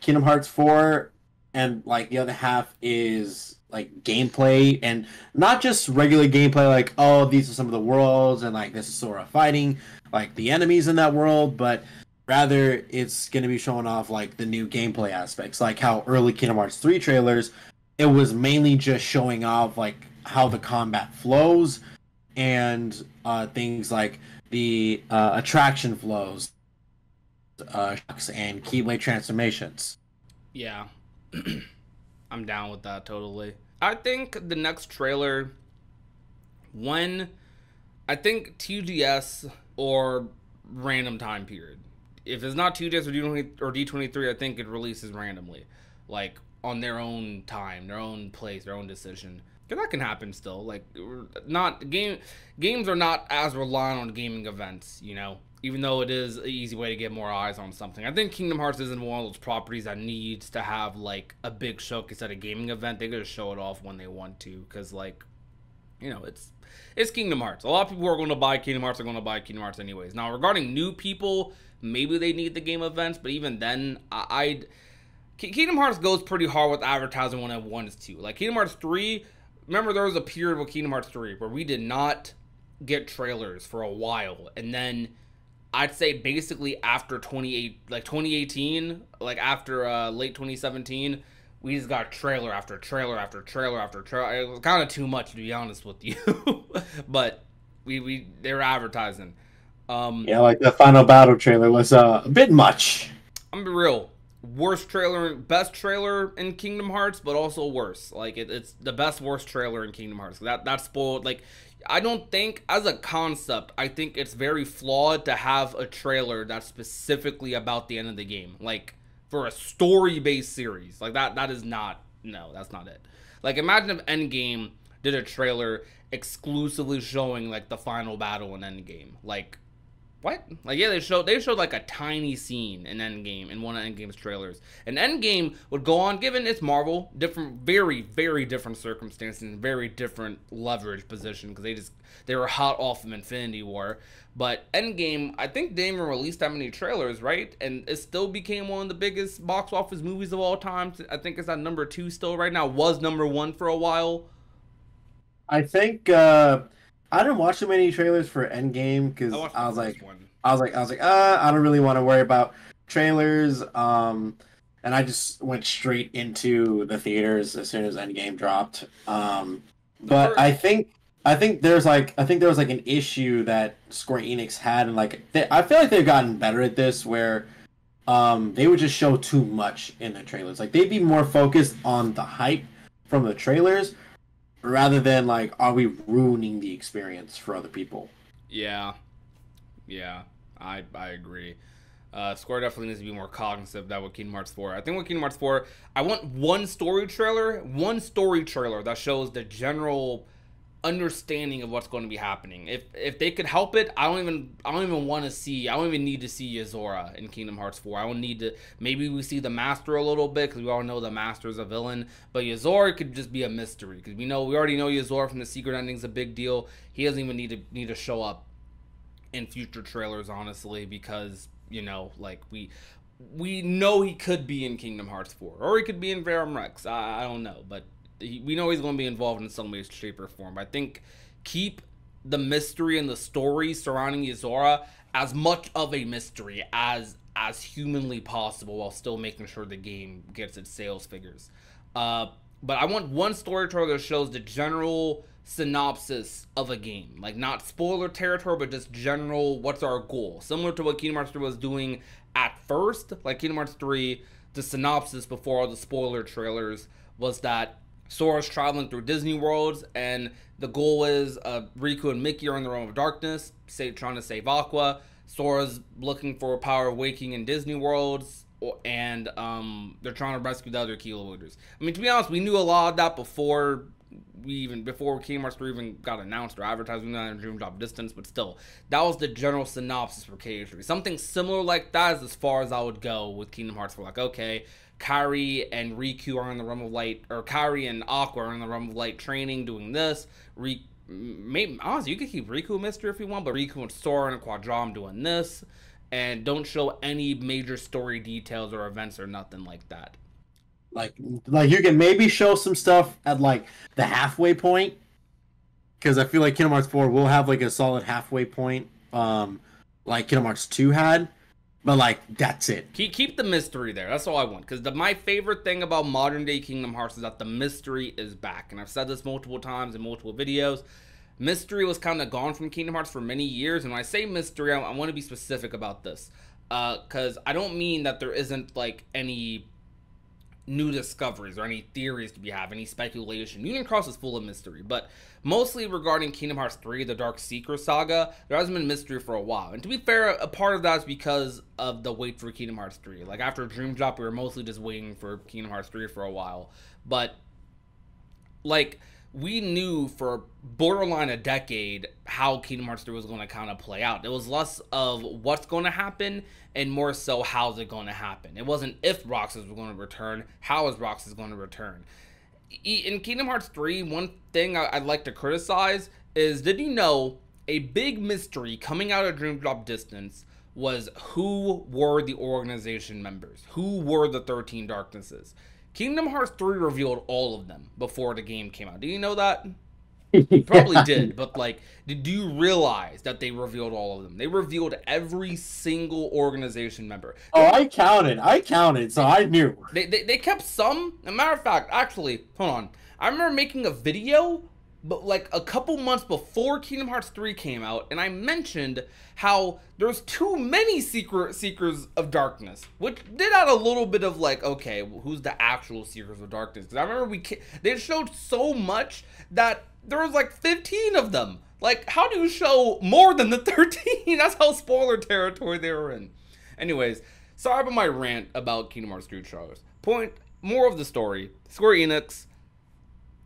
Kingdom Hearts 4, and like the other half is like gameplay, and not just regular gameplay like, oh, these are some of the worlds and like this is Sora fighting like the enemies in that world, but rather it's going to be showing off like the new gameplay aspects, like how early Kingdom Hearts 3 trailers, it was mainly just showing off like how the combat flows and things like the attraction flows and Keyblade transformations. Yeah. I'm down with that totally. I think the next trailer, I think TGS or random time period. If it's not TGS or D23, I think it releases randomly, like on their own time, their own place, their own decision. Because that can happen still. Like, games are not as reliant on gaming events, you know, even though it is an easy way to get more eyes on something. I think Kingdom Hearts isn't one of those properties that needs to have like a big showcase at a gaming event. They're gonna show it off when they want to, because like, you know, it's Kingdom Hearts. A lot of people who are going to buy Kingdom Hearts are going to buy Kingdom Hearts anyways. Now, regarding new people, maybe they need the game events, but even then, Kingdom Hearts goes pretty hard with advertising when it wants to. Like Kingdom Hearts 3, remember there was a period with Kingdom Hearts 3 where we did not get trailers for a while, and then I'd say basically after 2018, like after late 2017, we just got trailer after trailer after trailer after trailer. It was kind of too much, to be honest with you, but they were advertising. Yeah, like the final battle trailer was a bit much. I'm gonna be real. Best trailer in Kingdom Hearts, but also worse. Like it's the best worst trailer in Kingdom Hearts. That spoiled. Like, I don't think, as a concept, I think it's very flawed to have a trailer that's specifically about the end of the game. Like, for a story-based series. Like, that is not, no, that's not it. Like, imagine if Endgame did a trailer exclusively showing, like, the final battle in Endgame. Like, what? Like, yeah, they showed like a tiny scene in Endgame, in one of Endgame's trailers. And Endgame would go on, given it's Marvel, different, very, very different circumstances and very different leverage position, because they were hot off of Infinity War. But Endgame, I think they didn't even release that many trailers, right? And it still became one of the biggest box office movies of all time. I think it's at number 2 still right now. Was number 1 for a while. I think I didn't watch too many trailers for Endgame because I was like, I don't really want to worry about trailers. And I just went straight into the theaters as soon as Endgame dropped. But I think there was like an issue that Square Enix had, and like I feel like they've gotten better at this, where they would just show too much in the trailers. Like, they'd be more focused on the hype from the trailers, rather than like, are we ruining the experience for other people? Yeah, I agree. Square definitely needs to be more cognizant of that with Kingdom Hearts 4. I think with Kingdom Hearts 4, I want one story trailer that shows the general understanding of what's going to be happening. If they could help it, I don't even need to see Yozora in Kingdom Hearts 4. I don't need to. Maybe we see the Master a little bit, because we all know the Master's a villain, but Yozora could just be a mystery, because we already know Yozora from the secret ending's a big deal. He doesn't even need to show up in future trailers, honestly, because, you know, like, we know he could be in Kingdom Hearts 4, or he could be in Verum Rex. I don't know, but we know he's going to be involved in some way, shape, or form. I think keep the mystery and the story surrounding Yozora as much of a mystery as humanly possible, while still making sure the game gets its sales figures. But I want one story trailer that shows the general synopsis of a game, like not spoiler territory, but just general what's our goal, similar to what Kingdom Hearts 3 was doing at first. Like Kingdom Hearts 3, the synopsis before all the spoiler trailers was that Sora's traveling through Disney worlds, and the goal is Riku and Mickey are in the realm of darkness, trying to save Aqua. Sora's looking for power of waking in Disney worlds, and they're trying to rescue the other Kilo leaders. I mean, to be honest, we knew a lot of that before Kingdom Hearts 3 even got announced or advertised. We knew that in Dream Drop Distance, but still, that was the general synopsis for KH3. Something similar like that is as far as I would go with Kingdom Hearts 4. Like, okay, Kairi and Riku are in the realm of light, or Kairi and Aqua are in the realm of light training, doing this. Maybe, honestly, you could keep Riku a mystery if you want, but Riku and Sora and Quadram doing this, and don't show any major story details or events or nothing like that. Like you can maybe show some stuff at like the halfway point, because I feel like Kingdom Hearts 4 will have like a solid halfway point, like Kingdom Hearts 2 had. But, like, that's it. Keep the mystery there. That's all I want. Because my favorite thing about modern-day Kingdom Hearts is that the mystery is back. And I've said this multiple times in multiple videos. Mystery was kind of gone from Kingdom Hearts for many years. And when I say mystery, I want to be specific about this. Because I don't mean that there isn't, like, any new discoveries or any theories to be had, any speculation. Union Cross is full of mystery, but mostly regarding Kingdom Hearts 3, the Dark Seeker saga, there hasn't been mystery for a while. And to be fair, a part of that is because of the wait for Kingdom Hearts 3. Like, after Dream Drop, we were mostly just waiting for Kingdom Hearts 3 for a while. But, like, we knew for borderline a decade how Kingdom Hearts 3 was going to kind of play out. It was less of what's going to happen and more so how's it going to happen. It wasn't if Roxas was going to return, how is Roxas going to return. In Kingdom Hearts 3, one thing I'd like to criticize is, did you know a big mystery coming out of Dream Drop Distance was who were the organization members? Who were the 13 Darknesses? Kingdom Hearts 3 revealed all of them before the game came out. Do you know that? You probably did, but like, did you realize that they revealed all of them? They revealed every single organization member. Oh, I counted, so I knew. They kept some. As a matter of fact, actually, hold on. I remember making a video, but like a couple months before Kingdom Hearts 3 came out, and I mentioned how there's too many Seekers of Darkness, which did add a little bit of like, okay, who's the actual Seekers of Darkness? Because I remember they showed so much that there was like 15 of them. Like, how do you show more than the 13? That's how spoiler territory they were in. Anyways, sorry about my rant about Kingdom Hearts 3 trailers. More of the story. Square Enix,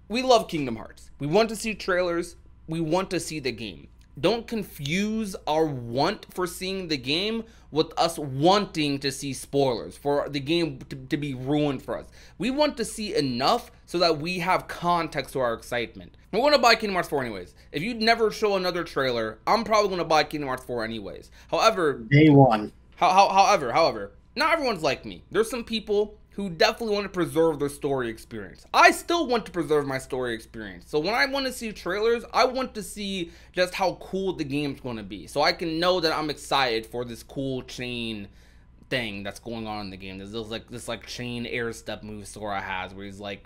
we love Kingdom Hearts. We want to see trailers. We want to see the game. Don't confuse our want for seeing the game with us wanting to see spoilers for the game to be ruined for us. We want to see enough so that we have context to our excitement. We're going to buy Kingdom Hearts 4 anyways. If you never show another trailer, I'm probably going to buy Kingdom Hearts 4 anyways. However, Day one. However, not everyone's like me. There's some people who definitely want to preserve their story experience. I still want to preserve my story experience. So when I want to see trailers, I want to see just how cool the game's going to be. So I can know that I'm excited for this cool chain thing that's going on in the game. There's this chain air step move Sora has where he's like,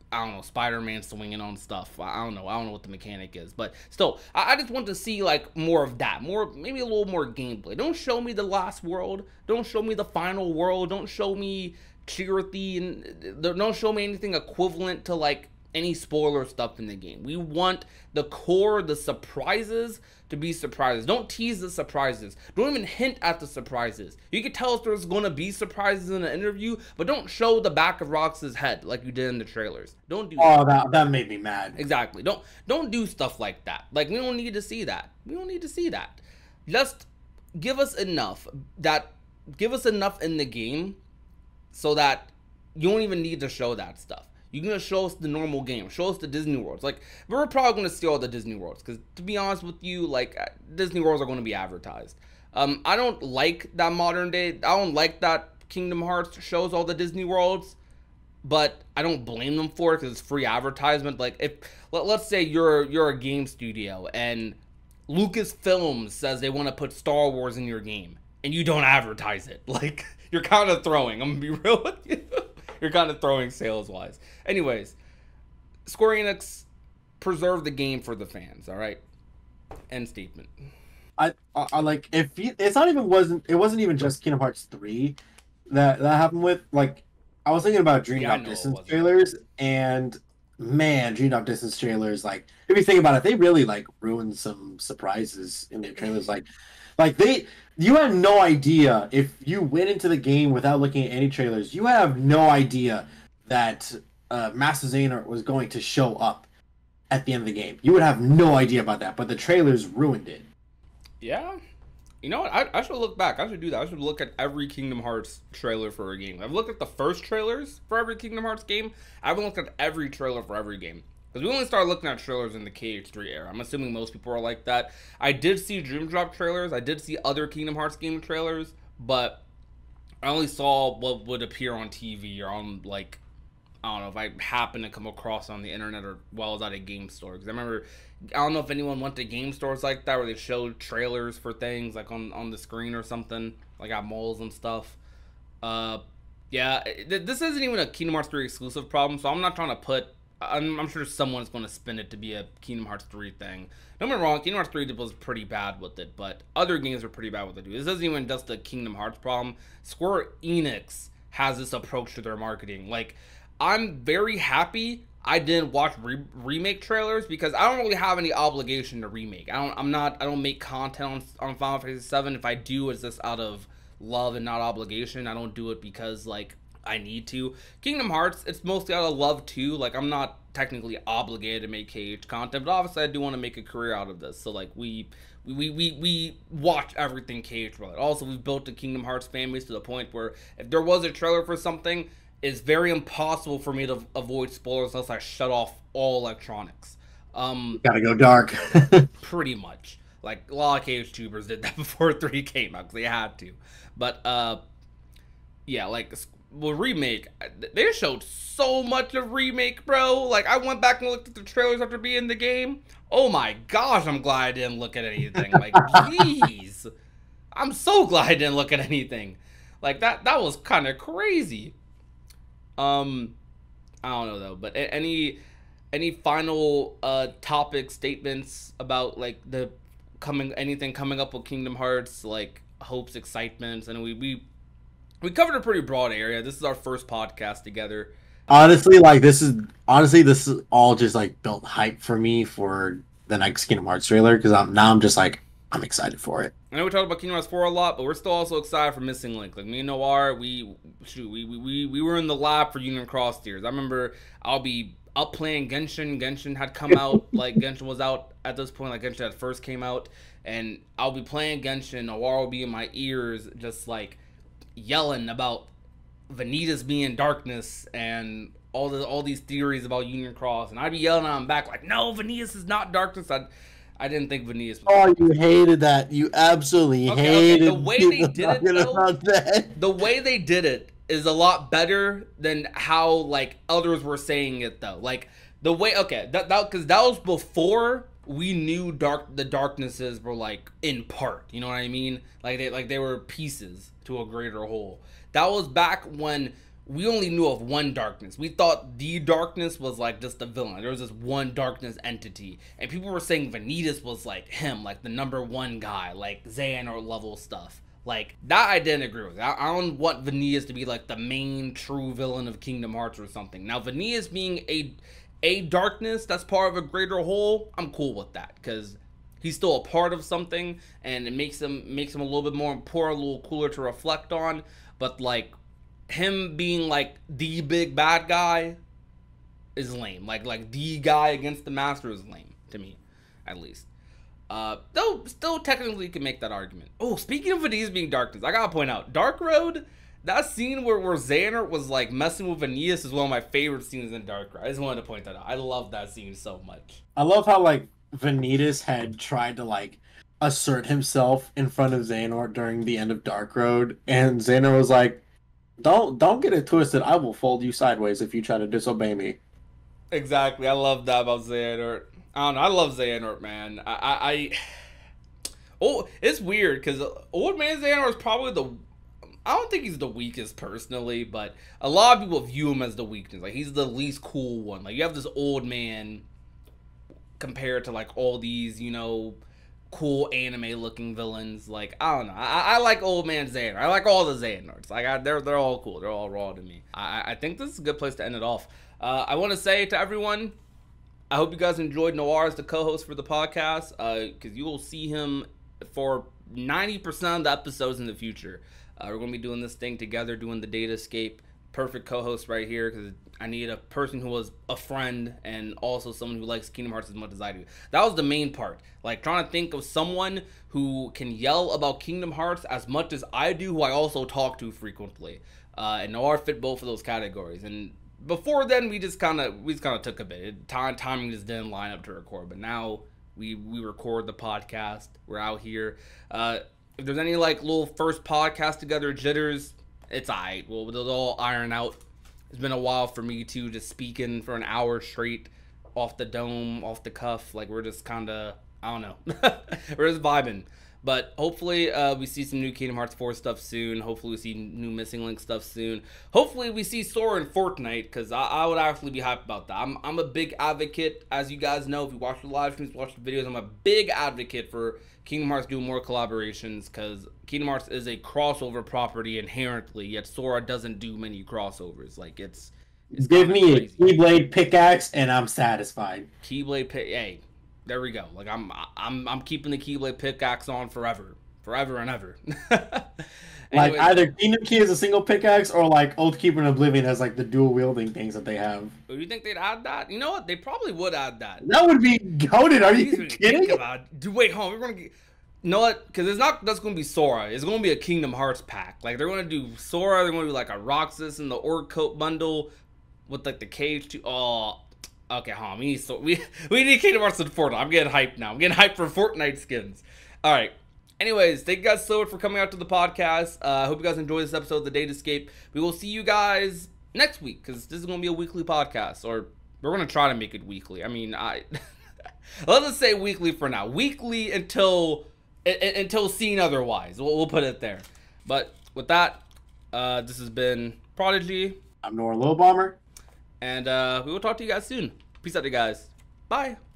I don't know, Spider-Man swinging on stuff. I don't know what the mechanic is. But still, I just want to see like more of that. Maybe a little more gameplay. Don't show me the last world. Don't show me the final world. Don't show me Chirruthy, and don't show me anything equivalent to like any spoiler stuff in the game. We want the core, the surprises to be surprises. Don't tease the surprises. Don't even hint at the surprises. You can tell us there's going to be surprises in an interview, but don't show the back of Rox's head like you did in the trailers. Don't do that. Oh, that made me mad. Exactly. Don't do stuff like that. Like, we don't need to see that. We don't need to see that. Just give us enough in the game so that you don't even need to show that stuff. You're going to show us the normal game. Show us the Disney Worlds. Like, we're probably going to see all the Disney Worlds. Because, to be honest with you, like, Disney Worlds are going to be advertised. I don't like that modern day. I don't like that Kingdom Hearts shows all the Disney Worlds. but I don't blame them for it because it's free advertisement. Like if let's say you're a game studio and Lucasfilms says they want to put Star Wars in your game and you don't advertise it, like you're kind of throwing. I'm gonna be real with you. You're kind of throwing sales wise. Anyways, Square Enix preserve the game for the fans. All right. End statement. I like if you, it's not even wasn't it wasn't even just Kingdom Hearts 3 that happened with, like, I was thinking about Dream Drop Distance trailers, and man, Dream Drop Distance trailers, like, if you think about it, they really like ruined some surprises in their trailers. You had no idea if you went into the game without looking at any trailers. You have no idea that Master Xehanort was going to show up at the end of the game. You would have no idea about that, but the trailers ruined it. Yeah. You know what? I should look back. I should do that. I should look at every Kingdom Hearts trailer for a game. I've looked at the first trailers for every Kingdom Hearts game. I haven't looked at every trailer for every game. Because we only started looking at trailers in the KH3 era. I'm assuming most people are like that. I did see Dream Drop trailers. I did see other Kingdom Hearts game trailers. But I only saw what would appear on TV or on, like, I don't know if I happened to come across on the internet or while I was at a game store. Because I remember, I don't know if anyone went to game stores like that where they showed trailers for things like on the screen or something, like at malls and stuff. Yeah, this isn't even a Kingdom Hearts 3 exclusive problem, so I'm not trying to put, I'm sure someone's going to spin it to be a Kingdom Hearts 3 thing. Don't get me wrong, Kingdom Hearts 3 was pretty bad with it, but other games are pretty bad with it too. This isn't even just a Kingdom Hearts problem. Square Enix has this approach to their marketing. Like, I'm very happy I didn't watch remake trailers because I don't really have any obligation to remake. I don't make content on Final Fantasy 7. If I do, it's just out of love and not obligation. I don't do it because, like, I need to. Kingdom Hearts, it's mostly out of love too. Like, I'm not technically obligated to make KH content, but obviously I do want to make a career out of this. So, like, we watch everything KH related. Also, we've built the Kingdom Hearts families to the point where if there was a trailer for something, it's very impossible for me to avoid spoilers unless I shut off all electronics. Gotta go dark. Pretty much. Like, a lot of KH tubers did that before 3 came out because they had to. But, yeah, like, well, remake, they showed so much of remake, bro. Like, I went back and looked at the trailers after being in the game. Oh my gosh, I'm glad I didn't look at anything. Like, jeez. I'm so glad I didn't look at anything. Like, that was kind of crazy. I don't know though, but any final topic statements about, like, the anything coming up with Kingdom Hearts, like hopes, excitements? And we covered a pretty broad area. This is our first podcast together. Honestly, this is all just like built hype for me for the next Kingdom Hearts trailer because I'm just like, I'm excited for it. I know we talked about Kingdom Hearts 4 a lot, but we're still also excited for Missing Link. Like, me and Noir, we were in the lab for Union Cross Tears. I remember I'll be up playing Genshin. Genshin had come out, like, Genshin was out at this point, like, Genshin had first came out, and I'll be playing Genshin, Noir will be in my ears, just, like, yelling about Vanitas being darkness, and all these theories about Union Cross, and I'd be yelling at him back, like, no, Vanitas is not darkness. I didn't think Vanitas was... Oh, you hated that. You absolutely hated the way they did it, though, the way they did it is a lot better than how, like, others were saying it, though. Like, the way... Okay, because that was before we knew the darknesses were, like, in part. You know what I mean? Like they were pieces to a greater whole. That was back when we only knew of one darkness. We thought the darkness was, like, just the villain. There was this one darkness entity. And people were saying Vanitas was, like, him, like, the #1 guy, like, Xehanort level stuff. Like, that I didn't agree with. I don't want Vanitas to be, like, the main true villain of Kingdom Hearts or something. Now, Vanitas being a darkness that's part of a greater whole, I'm cool with that. Because he's still a part of something, and it makes him a little bit more important, a little cooler to reflect on. But, like, him being, like, the big bad guy is lame. Like the guy against the master is lame to me, at least. Though still technically you can make that argument. Oh, speaking of Vanitas being darkness, I gotta point out Dark Road. That scene where Xehanort was, like, messing with Vanitas is one of my favorite scenes in Dark Road. I just wanted to point that out. I love that scene so much. I love how, like, Vanitas had tried to, like, assert himself in front of Xehanort during the end of Dark Road, and Xehanort was like, Don't get it twisted. I will fold you sideways if you try to disobey me. Exactly. I love that about Xehanort. I don't know. I love Xehanort, man. Oh, it's weird because Old Man Xehanort is probably the. I don't think he's the weakest personally, but a lot of people view him as the weakness. Like he's the least cool one. Like you have this old man compared to like all these, cool anime looking villains. Like I don't know. I like Old Man Xehanort. I like all the Xehanorts. Like they're all cool. They're all raw to me. I think this is a good place to end it off. I want to say to everyone, I hope you guys enjoyed Noir as the co-host for the podcast, because you will see him for 90% of the episodes in the future. We're going to be doing this thing together, doing the Datascape. Perfect co-host right here, because I need a person who was a friend and also someone who likes Kingdom Hearts as much as I do. That was the main part. Like, trying to think of someone who can yell about Kingdom Hearts as much as I do, who I also talk to frequently. And Noir fit both of those categories. And before then, we just kind of took a bit. Timing just didn't line up to record, but now we record the podcast. We're out here. If there's any like little first podcast together jitters, it's alright. Well, they'll all iron out. It's been a while for me too, just speaking for an hour straight off the dome, off the cuff. Like we're just kind of, I don't know, we're just vibing. But hopefully we see some new Kingdom Hearts 4 stuff soon. Hopefully we see new Missing Link stuff soon. Hopefully we see Sora in Fortnite, because I would actually be hyped about that. I'm a big advocate, as you guys know, if you watch the live streams, watch the videos, I'm a big advocate for Kingdom Hearts doing more collaborations, because Kingdom Hearts is a crossover property inherently, yet Sora doesn't do many crossovers. Like, it's Give me a Keyblade pickaxe and I'm satisfied. Keyblade pick, hey. There we go. Like I'm keeping the Keyblade pickaxe on forever and ever. Like either Kingdom Key as a single pickaxe or like Old Keeper and Oblivion as like the dual wielding things that they have. Do you think they'd add that? You know what? They probably would add that. That would be goated. Are you kidding? Dude, wait, hold on. We're gonna get. You know what? Because it's not that's gonna be Sora. It's gonna be a Kingdom Hearts pack. Like they're gonna do Sora. They're gonna do like a Roxas and the Orc Coat bundle with like the cage too. Oh. Okay, hold on. We need Kingdom Hearts and Fortnite. I'm getting hyped now. I'm getting hyped for Fortnite skins. All right. Anyways, thank you guys so much for coming out to the podcast. I hope you guys enjoyed this episode of the Datascape. We will see you guys next week, because this is going to be a weekly podcast, or we're going to try to make it weekly. I mean, let's just say weekly for now. Weekly until seen otherwise. We'll put it there. But with that, this has been Prodigy. I'm Nora Low Bomber. And we will talk to you guys soon. Peace out, you guys. Bye.